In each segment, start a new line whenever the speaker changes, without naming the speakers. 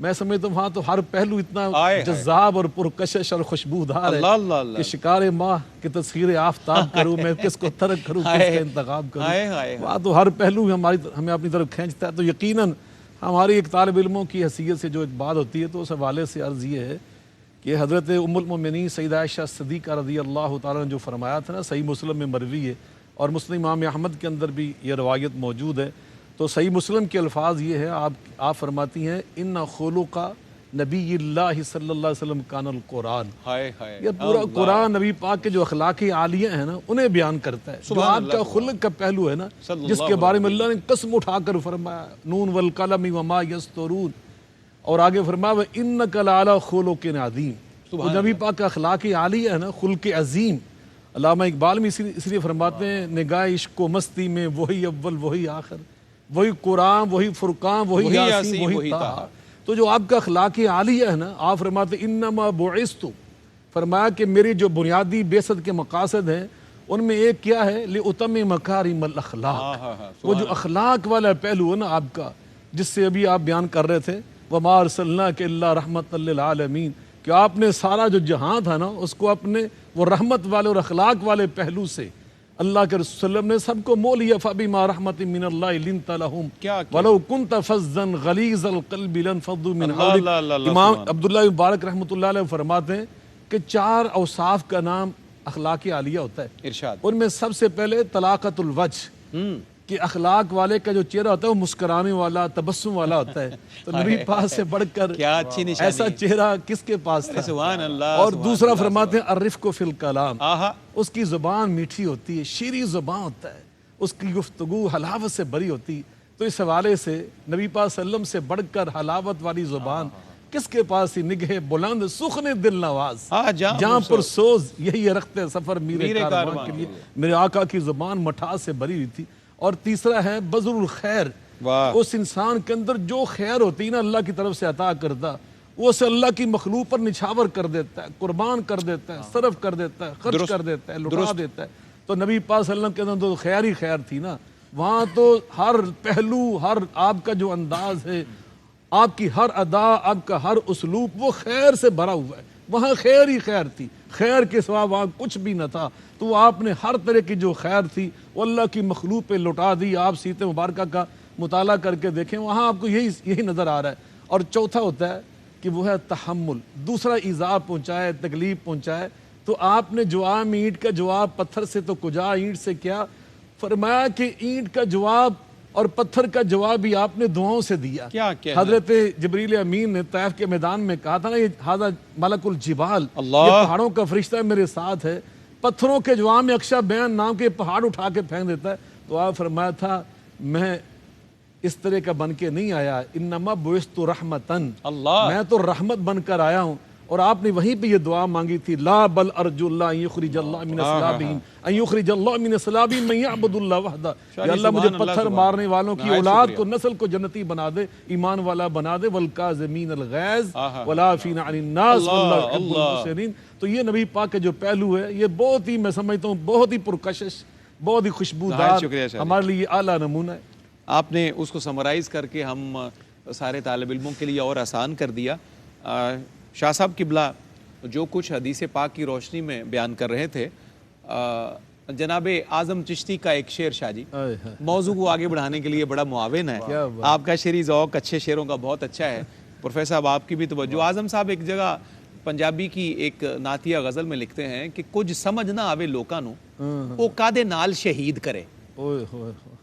میں سمجھتا ہوں وہاں تو ہر پہلو اتنا
آئے
جذاب اور پرکشش اور خوشبودار ہے
اللہ اللہ اللہ
کہ شکار ماہ کی تصویر آفتاب کروں میں کس کو ترک کروں کس کا انتخاب کروں. وہاں تو ہر پہلو ہمیں اپنی طرف کھینچتا ہے. تو یقیناً ہماری ایک طالب علموں کی حیثیت سے جو ایک بات ہوتی ہے تو اس حوالے سے عرض یہ ہے کہ حضرت ام المؤمنین سیدہ عائشہ صدیقہ رضی اللہ تعالیٰ نے جو فرمایا تھا نا، صحیح مسلم میں مروی ہے اور مسلم امام احمد کے اندر بھی یہ روایت موجود ہے. تو صحیح مسلم کے الفاظ یہ ہے، آپ فرماتی ہیں ان خلق نبی اللہ صلی اللہ علیہ وسلم کان القرآن. یہ پورا قرآن نبی پاک کے جو اخلاقی عالیہ ہیں نا انہیں بیان کرتا ہے. جو آپ کا خلق کا پہلو ہے نا جس کے بارے میں اللہ نے قسم اٹھا کر فرمایا نون والقلم وما یسطرون، اور آگے فرمایا وَإِنَّكَ لَعَلَىٰ خُلُقٍ عَظِيمٍ. وہ نبی پاک کا اخلاقی عالیہ ہے نا، خلق عظیم. علامہ اقبال میں اس لیے فرماتے ہیں نگاہ عشق و مستی میں وہی اول وہی آخر، وہی قرآن وہی فرقان وہی یاسین وہی طٰہٰ. تو جو آپ کا اخلاقی عالیہ ہے نا، آپ فرماتے انما بعثت، فرمایا کہ میری جو بنیادی بعثت کے مقاصد ہیں ان میں ایک کیا ہے لِأُتَمِّمَ مَكَارِمَ الْأَخْلَاق. وہ جو اخلاق والا پہلو ہے نا آپ کا، جس سے ابھی آپ بیان کر رہے تھے وَمَا أَرْسَلْنَاكَ إِلَّا رَحْمَةً لِلْعَالَمِينَ، کہ آپ نے سارا جو جہاں تھا نا اس کو اپنے وہ رحمت والے اور اخلاق والے پہلو سے اللہ کے رسول صلی اللہ علیہ وسلم نے سب کو مول لیا. فَبِمَا رَحْمَةٍ مِّنَ اللَّهِ لِنْتَ لَهُمْ وَلَوْ كُنْتَ فَظًّا غَلِيظَ الْقَلْبِ لَانفَضُّوا مِنْ حَوْلِكَ. امام عبداللہ مبارک رحمۃ اللہ علیہ فرماتے ہیں کہ 4 اوصاف کا نام اخلاقی عالیہ ہوتا ہے.
ارشاد.
ان میں سب سے پہلے طلاقت الوجہ، کہ اخلاق والے کا جو چہرہ ہوتا ہے وہ مسکرانے والا تبسم والا ہوتا ہے. تو نبی پاک سے بڑھ کر
کیا اچھی نشانی،
ایسا چہرہ کس کے پاس تھا.
سبحان اللہ.
اور دوسرا فرماتے ہیں الرفق فی الکلام، اس کی زبان میٹھی ہوتی ہے، شیریں زبان ہوتا ہے، اس کی گفتگو حلاوت سے بری ہوتی. تو اس حوالے سے نبی پاک صلی اللہ علیہ وسلم سے بڑھ کر حلاوت والی زبان کس کے پاس تھی؟ نگہ بلند سخن دل نواز، جہاں پر سوز یہی رخت سفر میرے کاروان کے لیے. میرے آقا کی زبان مٹھاس سے بری ہوئی تھی. اور تیسرا ہے بذل الخیر، اس انسان کے اندر جو خیر ہوتی ہے نا اللہ کی طرف سے عطا کردہ، وہ اسے اللہ کی مخلوق پر نچھاور کر دیتا ہے، قربان کر دیتا ہے، صرف کر دیتا ہے، خرچ کر دیتا ہے، لٹا دیتا ہے. تو نبی پاک صلی اللہ علیہ وسلم کے اندر تو خیر ہی خیر تھی نا. وہاں تو ہر پہلو، ہر آپ کا جو انداز ہے، آپ کی ہر ادا، آپ کا ہر اسلوب وہ خیر سے بھرا ہوا ہے. وہاں خیر ہی خیر تھی، خیر کے سوا وہاں کچھ بھی نہ تھا. تو وہ آپ نے ہر طرح کی جو خیر تھی وہ اللہ کی مخلوق پہ لٹا دی. آپ سیرت مبارکہ کا مطالعہ کر کے دیکھیں، وہاں آپ کو یہی نظر آ رہا ہے. اور چوتھا ہوتا ہے کہ وہ ہے تحمل، دوسرا ایذا پہنچائے، تکلیف پہنچائے. تو آپ نے جواب اینٹ کا جواب پتھر سے تو کجا اینٹ سے کیا، فرمایا کہ اینٹ کا جواب اور پتھر کا جواب بھی آپ نے دعاؤں سے دیا. حضرت جبریل امین نے طائف کے میدان میں کہا تھا نا یہ ھذا ملک الجبال، یہ پہاڑوں کا فرشتہ میرے ساتھ ہے. پتھروں کے جواب میں اکشا بیان نام کے پہاڑ اٹھا کے پھینک دیتا ہے. تو آپ فرمایا تھا میں اس طرح کا بن کے نہیں آیا، انما بعثت رحمتن، میں تو رحمت بن کر آیا ہوں. اور آپ نے وہیں پہ یہ دعا مانگی تھی لا بل ارجو اللہ ان یخرج اللہ من اصلابہم ان یخرج اللہ من اصلابہم من یعبد اللہ وحدہ. یا اللہ مجھے پتھر مارنے والوں کی اولاد کو، نسل کو جنتی بنا دے، ایمان والا بنا دے. والکاظمین الغیظ والعافین عن الناس واللہ یحب المحسنین. تو یہ نبی پاک کے جو پہلو ہے یہ بہت ہی، میں سمجھتا ہوں بہت ہی پرکشش، بہت ہی خوشبودار، ہمارے لیے اعلیٰ نمونہ ہے.
آپ نے اس کو سمرائز کر کے ہم سارے طالب علموں کے لیے اور آسان کر دیا. شاہ صاحب قبلہ جو کچھ حدیث پاک کی روشنی میں بیان کر رہے تھے، جناب اعظم چشتی کا ایک شعر شاہ جی موضوع کو آگے بڑھانے کے لیے بڑا معاون ہے. آپ کا شعری ذوق اچھے شعروں کا بہت اچھا ہے. پروفیسر صاحب آپ کی بھی توجہ. اعظم صاحب ایک جگہ پنجابی کی ایک نعتیہ غزل میں لکھتے ہیں کہ کچھ سمجھ نہ آوے لوکاں نو او کادے نال شہید کرے.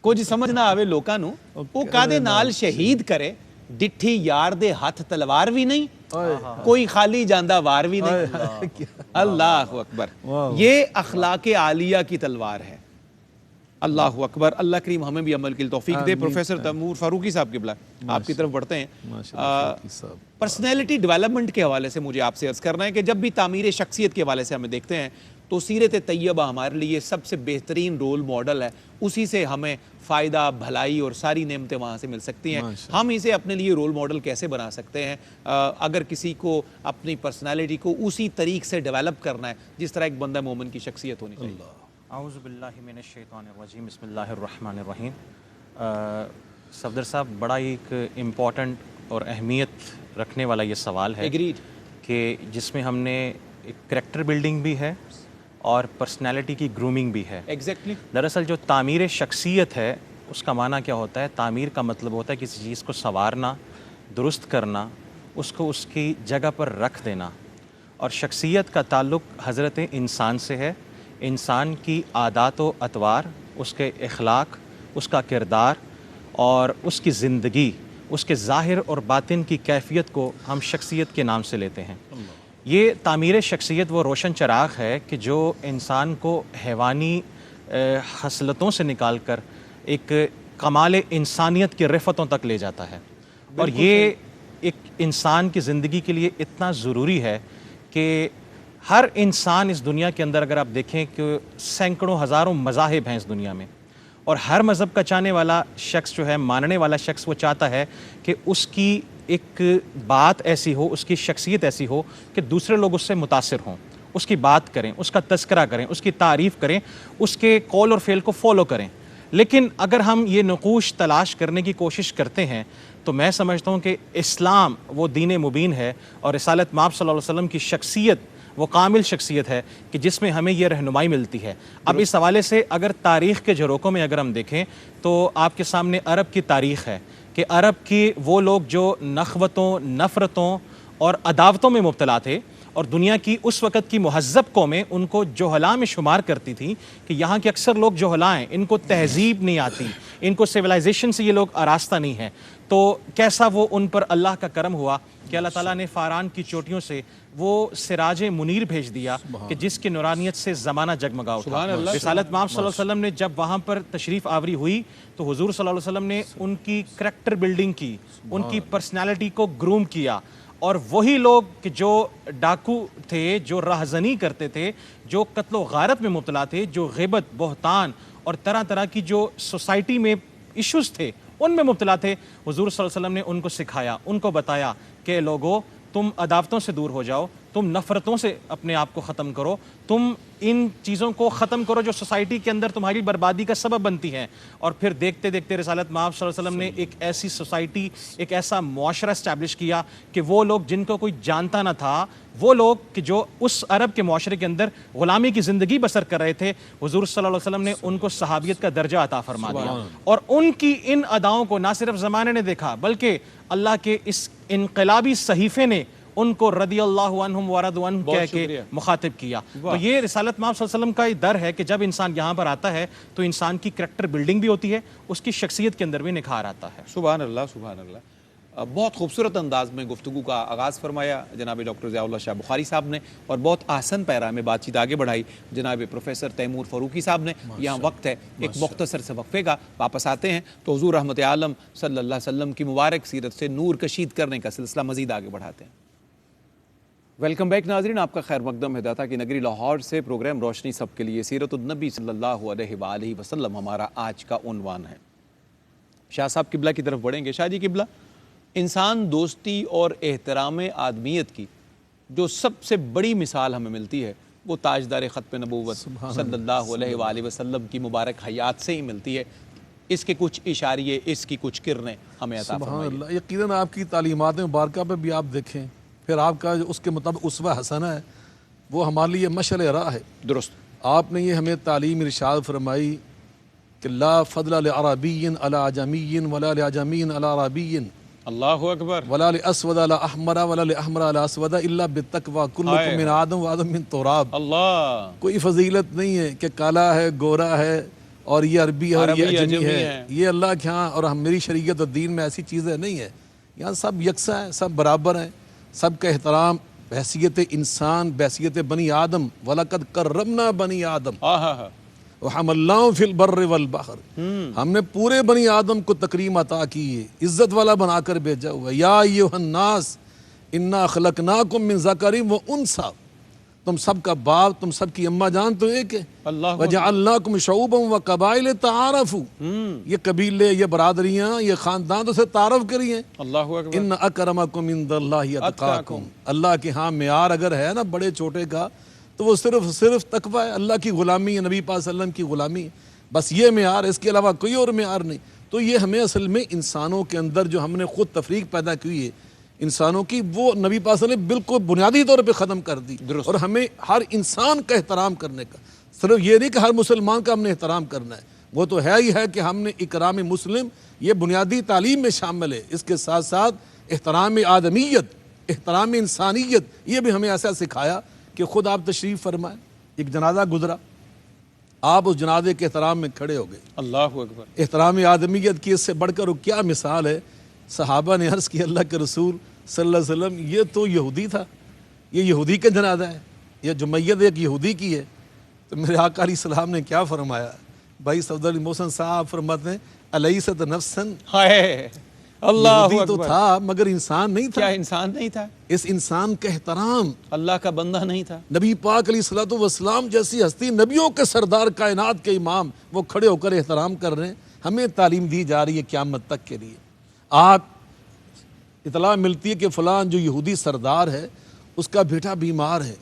کچھ سمجھ نہ آوے لوکاں نو او کادے نال شہید کرے. ڈٹھی یار دے ہاتھ تلوار بھی نہیں، کوئی خالی جاندہ وار بھی نہیں. اللہ اکبر. یہ اخلاق عالیہ کی تلوار ہے. اللہ اکبر. اللہ کریم ہمیں بھی عمل کی توفیق دے. پروفیسر تیمور فاروقی صاحب قبلہ آپ کی طرف بڑھتے ہیں. پرسنالٹی ڈیولپمنٹ کے حوالے سے مجھے آپ سے عرض کرنا ہے کہ جب بھی تعمیر شخصیت کے حوالے سے ہمیں دیکھتے ہیں تو سیرت طیبہ ہمارے لیے سب سے بہترین رول ماڈل ہے. اسی سے ہمیں فائدہ، بھلائی اور ساری نعمتیں وہاں سے مل سکتی ہیں. ہم اسے اپنے لیے رول ماڈل کیسے بنا سکتے ہیں؟ اگر کسی کو اپنی پرسنالٹی کو اسی طریق سے ڈیولپ کرنا ہے جس طرح ایک بندہ مومن کی شخصیت ہونی چاہیے.
اعوذ باللہ من الشیطان الرجیم، بسم اللہ الرحمن الرحیم. صفدر صاحب بڑا ایک امپورٹنٹ اور اہمیت رکھنے والا یہ سوال ہے
ایگریڈ
کہ جس میں ہم نے ایک کریکٹر بلڈنگ بھی ہے اور پرسنالٹی کی گرومنگ بھی ہے.
ایگزیکٹلی.
دراصل جو تعمیر شخصیت ہے اس کا معنی کیا ہوتا ہے؟ تعمیر کا مطلب ہوتا ہے کسی چیز کو سنوارنا، درست کرنا، اس کو اس کی جگہ پر رکھ دینا. اور شخصیت کا تعلق حضرت انسان سے ہے. انسان کی عادات و اطوار، اس کے اخلاق، اس کا کردار اور اس کی زندگی، اس کے ظاہر اور باطن کی کیفیت کو ہم شخصیت کے نام سے لیتے ہیں. یہ تعمیر شخصیت وہ روشن چراغ ہے کہ جو انسان کو حیوانی خصلتوں سے نکال کر ایک کمال انسانیت کی رفتوں تک لے جاتا ہے. اور یہ ایک انسان کی زندگی کے لیے اتنا ضروری ہے کہ ہر انسان اس دنیا کے اندر، اگر آپ دیکھیں کہ سینکڑوں ہزاروں مذاہب ہیں اس دنیا میں، اور ہر مذہب کا چاہنے والا شخص جو ہے، ماننے والا شخص، وہ چاہتا ہے کہ اس کی ایک بات ایسی ہو، اس کی شخصیت ایسی ہو کہ دوسرے لوگ اس سے متاثر ہوں، اس کی بات کریں، اس کا تذکرہ کریں، اس کی تعریف کریں، اس کے قول اور فعل کو فالو کریں. لیکن اگر ہم یہ نقوش تلاش کرنے کی کوشش کرتے ہیں تو میں سمجھتا ہوں کہ اسلام وہ دین مبین ہے، اور رسالت مآب صلی اللہ علیہ وسلم کی شخصیت وہ کامل شخصیت ہے کہ جس میں ہمیں یہ رہنمائی ملتی ہے. اب اس حوالے سے اگر تاریخ کے جھروکوں میں اگر ہم دیکھیں تو آپ کے سامنے عرب کی تاریخ ہے کہ عرب کی وہ لوگ جو نخوتوں، نفرتوں اور عداوتوں میں مبتلا تھے، اور دنیا کی اس وقت کی مہذب قومیں ان کو جوہلاء میں شمار کرتی تھیں کہ یہاں کے اکثر لوگ جوہلاء ہیں، ان کو تہذیب نہیں آتی، ان کو سویلائزیشن سے یہ لوگ آراستہ نہیں ہیں. تو کیسا وہ ان پر اللہ کا کرم ہوا کہ اللہ تعالیٰ نے فاران کی چوٹیوں سے وہ سراج منیر بھیج دیا کہ جس کی نورانیت سے زمانہ جگمگا اٹھا. رسالت مآب صلی اللہ علیہ وسلم نے جب وہاں پر تشریف آوری ہوئی تو حضور صلی اللہ علیہ وسلم نے ان کی کریکٹر بلڈنگ کی، ان کی پرسنالٹی کو گروم کیا. اور وہی لوگ کہ جو ڈاکو تھے، جو راہزنی کرتے تھے، جو قتل و غارت میں مبتلا تھے، جو غیبت، بہتان اور طرح طرح کی جو سوسائٹی میں ایشوز تھے ان میں مبتلا تھے، حضور صلی اللہ علیہ وسلم نے ان کو سکھایا، ان کو بتایا کہ لوگو تم عداوتوں سے دور ہو جاؤ، تم نفرتوں سے اپنے آپ کو ختم کرو، تم ان چیزوں کو ختم کرو جو سوسائٹی کے اندر تمہاری بربادی کا سبب بنتی ہیں. اور پھر دیکھتے دیکھتے رسالت مآب صلی اللہ علیہ وسلم نے ایک ایسی سوسائٹی، ایک ایسا معاشرہ اسٹیبلش کیا کہ وہ لوگ جن کو کوئی جانتا نہ تھا، وہ لوگ کہ جو اس عرب کے معاشرے کے اندر غلامی کی زندگی بسر کر رہے تھے، حضور صلی اللہ علیہ وسلم نے ان کو صحابیت کا درجہ عطا فرما دیا. اور ان کی ان اداؤں کو نہ صرف زمانے نے دیکھا بلکہ اللہ کے اس انقلابی صحیفے نے ان کو رضی اللہ عنہم ورضوا عنہ کہہ کے مخاطب کیا. تو یہ رسالت مآب صلی اللہ علیہ وسلم کا یہ در ہے کہ جب انسان یہاں پر آتا ہے تو انسان کی کریکٹر بلڈنگ بھی ہوتی ہے، اس کی شخصیت کے اندر بھی نکھار آتا ہے.
سبحان اللہ، سبحان اللہ. بہت خوبصورت انداز میں گفتگو کا آغاز فرمایا جناب ڈاکٹر ضیاء اللہ شاہ بخاری صاحب نے، اور بہت آسن پیرا میں بات چیت آگے بڑھائی جناب پروفیسر تیمور فاروقی صاحب نے. یہاں وقت ہے ایک مختصر سے وقفے کا، واپس آتے ہیں تو حضور رحمت عالم صلی اللہ علیہ وسلم کی مبارک سیرت سے نور کشید کرنے کا سلسلہ مزید آگے بڑھاتے ہیں. ویلکم بیک ناظرین، آپ کا خیر مقدم ہے داتا کی نگری لاہور سے. پروگرام روشنی سب کے لیے سیرت النبی صلی اللہ علیہ وآلہ وسلم ہمارا آج کا عنوان ہے. شاہ صاحب قبلہ کی طرف بڑھیں گے. شاہ جی قبلہ، انسان دوستی اور احترام آدمیت کی جو سب سے بڑی مثال ہمیں ملتی ہے وہ تاجدار ختم نبوت صلی اللہ علیہ وآلہ وسلم کی مبارک حیات سے ہی ملتی ہے. اس کے کچھ اشاریے، اس کی کچھ کرنیں ہمیں عطا فرمائیے.
سبحان اللہ. یقیناً آپ کی تعلیمات مبارکہ پہ بھی آپ دیکھیں، پھر آپ کا جو اس کے مطابق اسوہ حسنہ ہے وہ ہمارے لیے مشعل راہ ہے.
درست.
آپ نے یہ ہمیں تعلیم ارشاد فرمائی کہ لا فضل لعربی علی عجمی ولا لعجمی علی عربی
اللہ اکبر.
ولا لاسود علی احمر ولا لاحمر علی اسود الا بالتقوی کلکم من آدم وآدم من تراب.
اللہ.
کوئی فضیلت نہیں ہے کہ کالا ہے، گورا ہے اور یہ عربی ہے اور یہ اجمی ہے. یہ اللہ کے ہاں اور میری شریعت اور دین میں ایسی چیزیں نہیں ہے. یہاں سب یکساں ہیں، سب برابر ہیں، سب کا احترام بحیثیت انسان، بحیثیت بنی آدم. وَلَقَدْ كَرَّمْنَا بنی آدم وَحَمَلْنَاهُمْ فِي الْبَرِّ وَالْبَحْرِ. ہم نے پورے بنی آدم کو تکریم عطا کی ہے، عزت والا بنا کر بھیجا ہوا. یا ایھا الناس انا خلقناکم من ذکر وانثی. تم سب کا باپ، تم سب کی اماں جان تو ایک ہے. وجعلناکم شعوبا وقبائل تعارفوا. یہ قبیلے، یہ برادریاں، یہ خاندان تو سے تعارف کری ہیں.
اللہ اکبر.
ان اکرمکم عند اللہ اتقاکم. اللہ کے ہاں معیار اگر ہے نا بڑے چھوٹے کا تو وہ صرف تقوی ہے، اللہ کی غلامی ہے، نبی پاک صلی اللہ علیہ وسلم کی غلامی ہے. بس یہ معیار ہے، اس کے علاوہ کوئی اور معیار نہیں. تو یہ ہمیں اصل میں انسانوں کے اندر جو ہم نے خود تفریق پیدا کی ہے انسانوں کی، وہ نبی پاک صلی اللہ علیہ وسلم نے بالکل بنیادی طور پہ ختم کر دی. اور ہمیں ہر انسان کا احترام کرنے کا، صرف یہ نہیں کہ ہر مسلمان کا ہم نے احترام کرنا ہے، وہ تو ہے ہی ہے کہ ہم نے اکرام مسلم یہ بنیادی تعلیم میں شامل ہے. اس کے ساتھ ساتھ احترام آدمیت، احترام انسانیت، یہ بھی ہمیں ایسا سکھایا کہ خود آپ تشریف فرمائیں. ایک جنازہ گزرا، آپ اس جنازے کے احترام میں کھڑے ہو گئے.
اللہ اکبر.
احترام آدمیت کی اس سے بڑھ کر کیا مثال ہے. صحابہ نے عرض کی اللہ کے رسول صلی اللہ علیہ وسلم یہ تو یہودی تھا، یہ یہودی کا جنازہ ہے، یہ جو میت ایک یہودی کی ہے. تو میرے آقا علیہ السلام نے کیا فرمایا؟ بھائی صفدر علی محسن صاحب فرماتے ہیں الیست نفسن،
ہائے اللہ
یہودی تو
اکبر.
تھا مگر انسان نہیں
کیا
تھا.
انسان نہیں تھا؟
اس انسان کا احترام،
اللہ کا بندہ نہیں تھا؟
نبی پاک علیہ الصلوۃ والسلام جیسی ہستی، نبیوں کے سردار، کائنات کے امام، وہ کھڑے ہو کر احترام کر رہے ہیں. ہمیں تعلیم دی جا رہی ہے قیامت تک کے لیے. آپ اطلاع ملتی ہے کہ فلاں جو یہودی سردار ہے اس کا بیٹا بیمار ہے.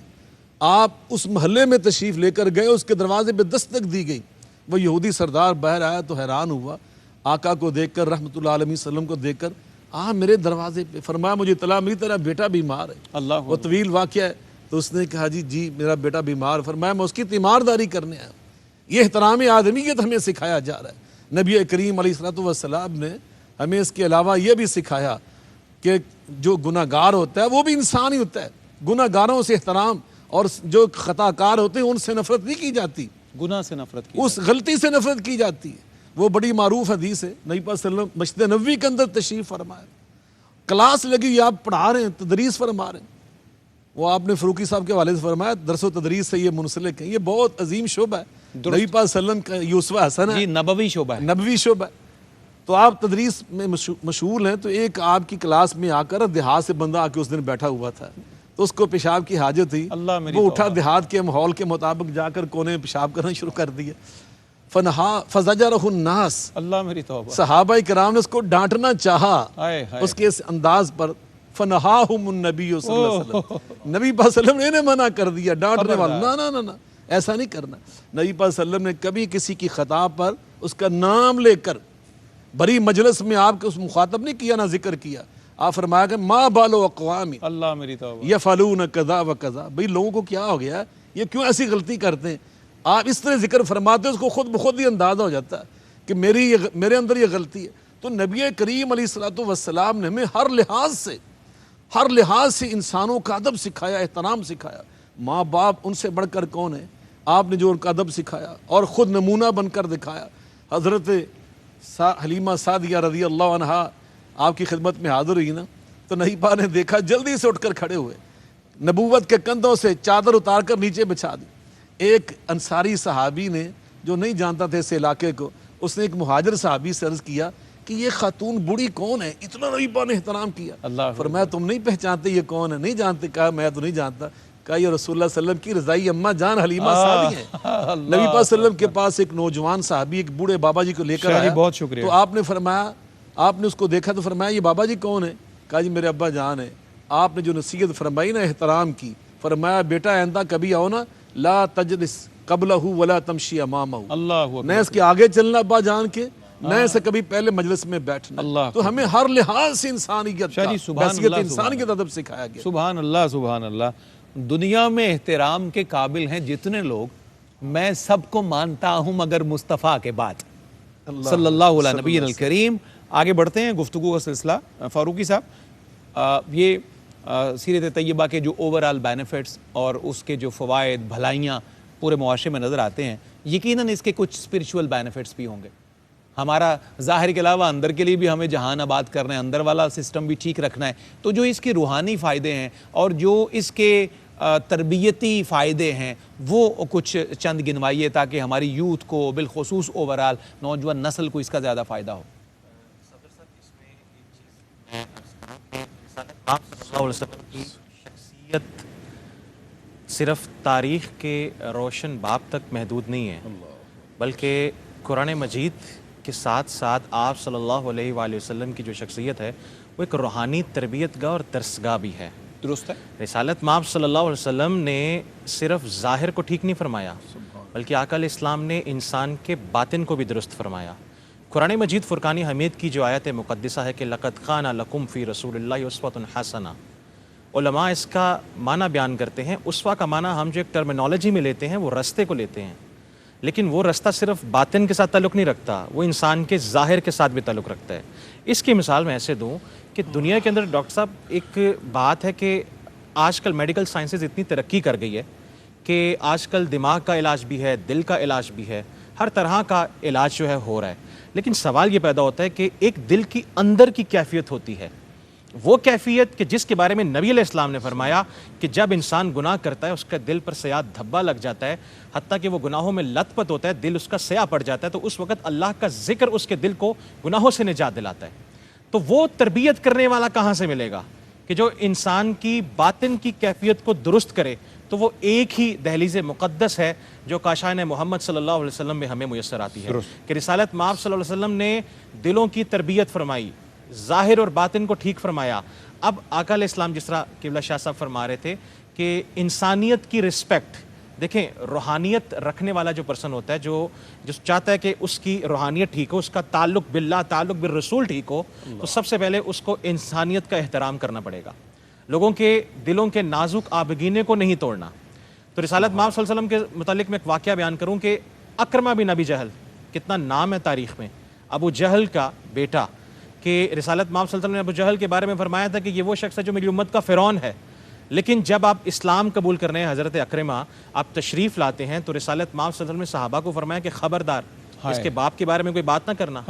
آپ اس محلے میں تشریف لے کر گئے، اس کے دروازے پہ دستک دی گئی. وہ یہودی سردار باہر آیا تو حیران ہوا آقا کو دیکھ کر، رحمۃ اللہ علیہ وسلم کو دیکھ کر. میرے دروازے پہ، فرمایا مجھے اطلاع ملی تیرا بیٹا بیمار ہے.
اللہ
وہ طویل واقعہ ہے. تو اس نے کہا جی میرا بیٹا بیمار. فرمایا میں اس کی تیمارداری کرنے آیا. یہ احترام آدمیت ہمیں سکھایا جا رہا ہے. نبی کریم علیہ الصلوۃ والسلام نے ہمیں اس کے علاوہ یہ بھی سکھایا کہ جو گناہ گار ہوتا ہے وہ بھی انسان ہی ہوتا ہے. گناہ گاروں سے احترام، اور جو خطا کار ہوتے ہیں ان سے نفرت نہیں کی جاتی،
گناہ سے نفرت کی.
اس غلطی سے نفرت کی جاتی ہے. وہ بڑی معروف حدیث ہے. نبی پاک صلی اللہ علیہ وسلم مسجد نبوی کے اندر تشریف فرمایا، کلاس لگی، آپ پڑھا رہے ہیں، تدریس فرما رہے ہیں. وہ آپ نے فروقی صاحب کے والد سے فرمایا درس و تدریس سے یہ منسلک ہیں، یہ بہت عظیم شعبہ ہے. نبی پاک صلی اللہ علیہ وسلم کا یہ اسوہ حسن ہے،
جی نبوی شعبہ ہے.
نبوی شعبہ ہے. تو آپ تدریس میں مشغول ہیں. تو ایک آپ کی کلاس میں آ کر دیہات سے بندہ آ کے اس دن بیٹھا ہوا تھا، تو اس کو پیشاب کی حاجت تھی.
اللہ میری
وہ اٹھا،
توبہ.
دیہات کے ماحول کے مطابق جا کر کونے میں پیشاب کرنا شروع کر دیا. فزجرہ الناس،
اللہ میری توبہ.
صحابہ کرام نے اس کو ڈانٹنا چاہا
ہائے ہائے.
اس کے اس انداز پر. فنہاہم النبی صلی اللہ علیہ وسلم، نبی پاک صلی اللہ علیہ وسلم نے انہیں منع کر دیا ڈانٹنے والا. نہ ایسا نہیں کرنا. نبی پاک صلی اللہ علیہ وسلم نے کبھی کسی کی خطا پر اس کا نام لے کر بڑی مجلس میں آپ کو اس مخاطب نہیں کیا، نہ ذکر کیا. آپ فرمایا کہ ما بالو اقوام
اللہ میری توبہ.
یفعلون کذا و کذا. بھئی لوگوں کو کیا ہو گیا، یہ کیوں ایسی غلطی کرتے ہیں؟ آپ اس طرح ذکر فرماتے ہیں، اس کو خود بخود ہی اندازہ ہو جاتا ہے کہ میرے اندر یہ غلطی ہے. تو نبی کریم علیہ الصلوۃ والسلام نے ہمیں ہر لحاظ سے انسانوں کا ادب سکھایا، احترام سکھایا. ماں باپ ان سے بڑھ کر کون ہے؟ آپ نے جو ان کا ادب سکھایا اور خود نمونہ بن کر دکھایا. حضرت حلیمہ سعدیہ رضی اللہ عنہا آپ کی خدمت میں حاضر ہوئی نا، تو نبی پاک نے دیکھا، جلدی سے اٹھ کر کھڑے ہوئے، نبوت کے کندھوں سے چادر اتار کر نیچے بچھا دی. ایک انصاری صحابی نے جو نہیں جانتا تھا اس علاقے کو، اس نے ایک مہاجر صحابی سے عرض کیا کہ یہ خاتون بوڑھی کون ہے؟ اتنا نبی پاک نے احترام کیا.
اللہ
فرمایا تم نہیں پہچانتے یہ کون ہے؟ نہیں جانتے. کہا میں تو نہیں جانتا. کہا یہ رسول اللہ صلی اللہ علیہ وسلم کی رضائی اماں جان حلیمہ سعدی ہیں. نبی پاک صلی اللہ علیہ وسلم کے پاس ایک نوجوان صحابی ایک بوڑھے بابا جی کو لے کر آیا.
بہت شکریہ.
تو آپ نے فرمایا، آپ نے اس کو دیکھا تو فرمایا یہ بابا جی کون ہے؟ کہا جی میرے ابا جان ہے. آپ نے جو نصیحت فرمائی نا احترام کی، فرمایا بیٹا آئندہ کبھی آؤ نا، لا تجلس قبلہ ولا تمشی امامہ.
اللہ
نہ اس کے آگے چلنا ابا جان کے، نہ اسے کبھی پہلے مجلس میں بیٹھنا.
اللہ
تو ہمیں ہر لحاظ سے انسانیت کا، حیثیت انسانیت ادب سکھایا گیا.
سبحان اللہ سبحان اللہ. دنیا میں احترام کے قابل ہیں جتنے لوگ، میں سب کو مانتا ہوں مگر مصطفیٰ کے بعد صلی اللہ علیہ نبی الکریم. آگے بڑھتے ہیں گفتگو کا سلسلہ. فاروقی صاحب، یہ سیرت طیبہ کے جو اوورآل بینیفٹس اور اس کے جو فوائد بھلائیاں پورے معاشرے میں نظر آتے ہیں، یقیناً اس کے کچھ اسپرچول بینیفٹس بھی ہوں گے. ہمارا ظاہر کے علاوہ اندر کے لیے بھی ہمیں جہان آباد کرنا ہے، اندر والا سسٹم بھی ٹھیک رکھنا ہے. تو جو اس کے روحانی فائدے ہیں اور جو اس کے تربیتی فائدے ہیں وہ کچھ چند گنوائیے تاکہ ہماری یوتھ کو، بالخصوص اوورآل نوجوان نسل کو اس کا زیادہ فائدہ ہو.
آپ صلی اللہ علیہ وسلم کی شخصیت صرف تاریخ کے روشن باب تک محدود نہیں ہے، بلکہ قرآن مجید کے ساتھ ساتھ آپ صلی اللہ علیہ وآلہ وسلم کی جو شخصیت ہے وہ ایک روحانی تربیت گاہ اور درسگاہ بھی ہے.
درست ہے.
رسالت مآب صلی اللہ علیہ وسلم نے صرف ظاہر کو ٹھیک نہیں فرمایا، بلکہ آقا علیہ السلام نے انسان کے باطن کو بھی درست فرمایا. قرآن مجید فرقان حمید کی جو آیت مقدسہ ہے کہ لقد کان لکم فی رسول اللہ اسوۃ حسنہ، علماء اس کا معنی بیان کرتے ہیں. اسوہ کا معنی ہم جو ایک ٹرمینالوجی میں لیتے ہیں وہ رستے کو لیتے ہیں، لیکن وہ رستہ صرف باطن کے ساتھ تعلق نہیں رکھتا، وہ انسان کے ظاہر کے ساتھ بھی تعلق رکھتا ہے. اس کی مثال میں ایسے دوں کہ دنیا کے اندر ڈاکٹر صاحب ایک بات ہے کہ آج کل میڈیکل سائنسز اتنی ترقی کر گئی ہے کہ آج کل دماغ کا علاج بھی ہے، دل کا علاج بھی ہے، ہر طرح کا علاج جو ہے ہو رہا ہے. لیکن سوال یہ پیدا ہوتا ہے کہ ایک دل کی اندر کی کیفیت ہوتی ہے، وہ کیفیت کہ جس کے بارے میں نبی علیہ السلام نے فرمایا کہ جب انسان گناہ کرتا ہے اس کا دل پر سیاہ دھبا لگ جاتا ہے، حتیٰ کہ وہ گناہوں میں لت پت ہوتا ہے، دل اس کا سیاہ پڑ جاتا ہے، تو اس وقت اللہ کا ذکر اس کے دل کو گناہوں سے نجات دلاتا ہے. تو وہ تربیت کرنے والا کہاں سے ملے گا کہ جو انسان کی باطن کی کیفیت کو درست کرے؟ تو وہ ایک ہی دہلیز مقدس ہے جو کاشان محمد صلی اللہ علیہ وسلم میں ہمیں میسر آتی ہے کہ رسالت مآب صلی اللہ علیہ وسلم نے دلوں کی تربیت فرمائی، ظاہر اور باطن کو ٹھیک فرمایا. اب آقا علیہ السلام جس طرح قبلہ شاہ صاحب فرما رہے تھے کہ انسانیت کی رسپیکٹ، دیکھیں روحانیت رکھنے والا جو پرسن ہوتا ہے جو چاہتا ہے کہ اس کی روحانیت ٹھیک ہو، اس کا تعلق باللہ، تعلق بالرسول ٹھیک ہو، تو سب سے پہلے اس کو انسانیت کا احترام کرنا پڑے گا، لوگوں کے دلوں کے نازک آبگینے کو نہیں توڑنا. تو رسالت مآب صلی اللہ علیہ وسلم کے متعلق میں ایک واقعہ بیان کروں کہ اکرمہ بن ابی جہل، کتنا نام ہے تاریخ میں، ابو جہل کا بیٹا، کہ رسالت مآب صلی اللہ علیہ وسلم نے ابو جہل کے بارے میں فرمایا تھا کہ یہ وہ شخص ہے جو میری امت کا فرعون ہے. لیکن جب آپ اسلام قبول کرنے ہیں حضرت اکرمہ آپ تشریف لاتے ہیں، تو رسالت مآب صلی اللہ علیہ وسلم نے صحابہ کو فرمایا کہ خبردار اس کے باپ کے بارے میں کوئی بات نہ کرنا،